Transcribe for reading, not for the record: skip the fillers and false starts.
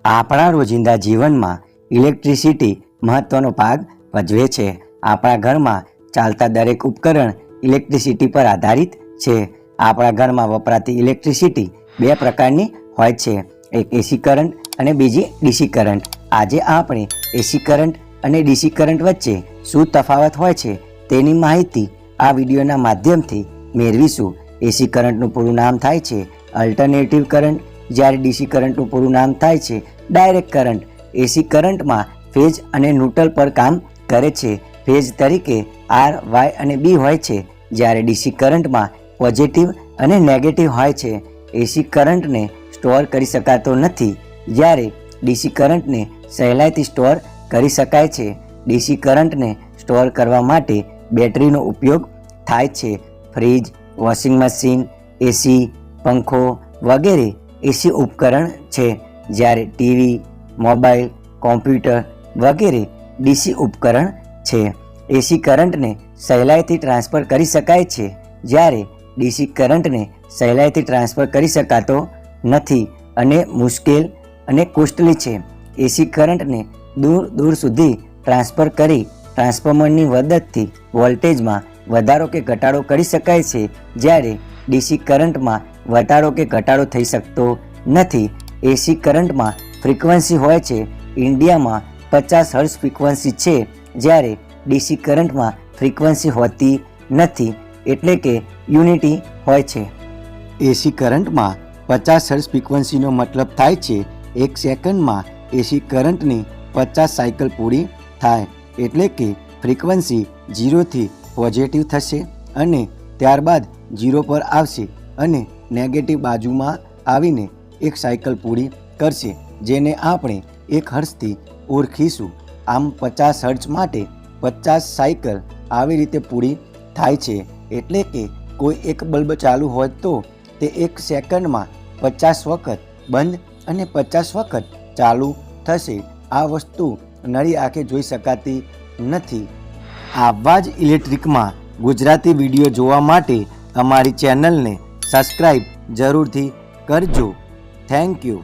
આપણા રોજિંદા જીવનમાં ઇલેક્ટ્રિસિટી મહત્વનો ભાગ ભજવે છે। આપણા ઘરમાં ચાલતા દરેક ઉપકરણ ઇલેક્ટ્રિસિટી પર આધારિત છે। આપણા ઘરમાં વપરાતી ઇલેક્ટ્રિસિટી બે પ્રકારની હોય છે, એક એસી કરંટ અને બીજી ડીસી કરંટ। આજે આપણે એસી કરંટ અને ડીસી કરંટ વચ્ચે શું તફાવત હોય છે તેની માહિતી આ વિડીયોના માધ્યમથી મેળવીશું। એસી કરંટનું પૂરું નામ થાય છે અલ્ટરનેટિવ કરંટ, જ્યારે ડીસી કરંટનું પૂરું નામ થાય છે ડાયરેક્ટ કરંટ। એસી કરંટમાં ફેઝ અને ન્યુટ્રલ પર કામ કરે છે। ફેઝ તરીકે આર, વાય અને બી હોય છે, જ્યારે ડીસી કરંટમાં પોઝિટિવ અને નેગેટિવ હોય છે। એસી કરંટને સ્ટોર કરી શકાતો નથી, જ્યારે ડીસી કરંટને સહેલાઈથી સ્ટોર કરી શકાય છે। ડીસી કરંટને સ્ટોર કરવા માટે બેટરીનો ઉપયોગ થાય છે। ફ્રીજ, વોશિંગ મશીન, એસી, પંખો વગેરે એસી ઉપકરણ છે, જ્યારે ટીવી, મોબાઈલ, કોમ્પ્યુટર વગેરે ડીસી ઉપકરણ છે। એસી કરંટને સહેલાઈથી ટ્રાન્સફર કરી શકાય છે, જ્યારે ડીસી કરંટને સહેલાઈથી ટ્રાન્સફર કરી શકાતો નથી અને મુશ્કેલ અને કોસ્ટલી છે। એસી કરંટને દૂર દૂર સુધી ટ્રાન્સફર કરી ટ્રાન્સફોર્મરની મદદથી વોલ્ટેજમાં વધારો કે ઘટાડો કરી શકાય છે, જ્યારે ડીસી કરંટમાં વધારો કે ઘટાડો થઈ શકતો નથી। એસી કરંટમાં ફ્રીક્વન્સી હોય છે, ઇન્ડિયામાં 50 હર્ટ્ઝ ફ્રીક્વન્સી છે, જ્યારે ડીસી કરંટમાં ફ્રીક્વન્સી હોતી નથી, એટલે કે યુનિટી હોય છે। એસી કરંટમાં 50 હર્ટ્ઝ ફ્રીક્વન્સીનો મતલબ થાય છે 1 સેકન્ડમાં એસી કરંટની 50 સાયકલ પૂરી થાય, એટલે કે ફ્રીક્વન્સી 0 થી પોઝિટિવ થશે અને ત્યારબાદ 0 પર આવશે અને નેગેટિવ બાજુમાં આવીને એક સાયકલ પૂરી કરશે, જેને આપણે 1 હર્ટ્ઝથી ઓળખીશું। આમ 50 હર્ટ્ઝ માટે 50 સાયકલ આવી રીતે પૂરી થાય છે, એટલે કે કોઈ એક બલ્બ ચાલુ હોય તો તે 1 સેકન્ડમાં 50 વખત બંધ અને 50 વખત ચાલુ થશે। આ વસ્તુ નળી આંખે જોઈ શકાતી નથી। આવા જ ઇલેક્ટ્રિકમાં ગુજરાતી વિડીયો જોવા માટે અમારી ચેનલને સબસ્ક્રાઈબ જરૂરથી કરજો। Thank you.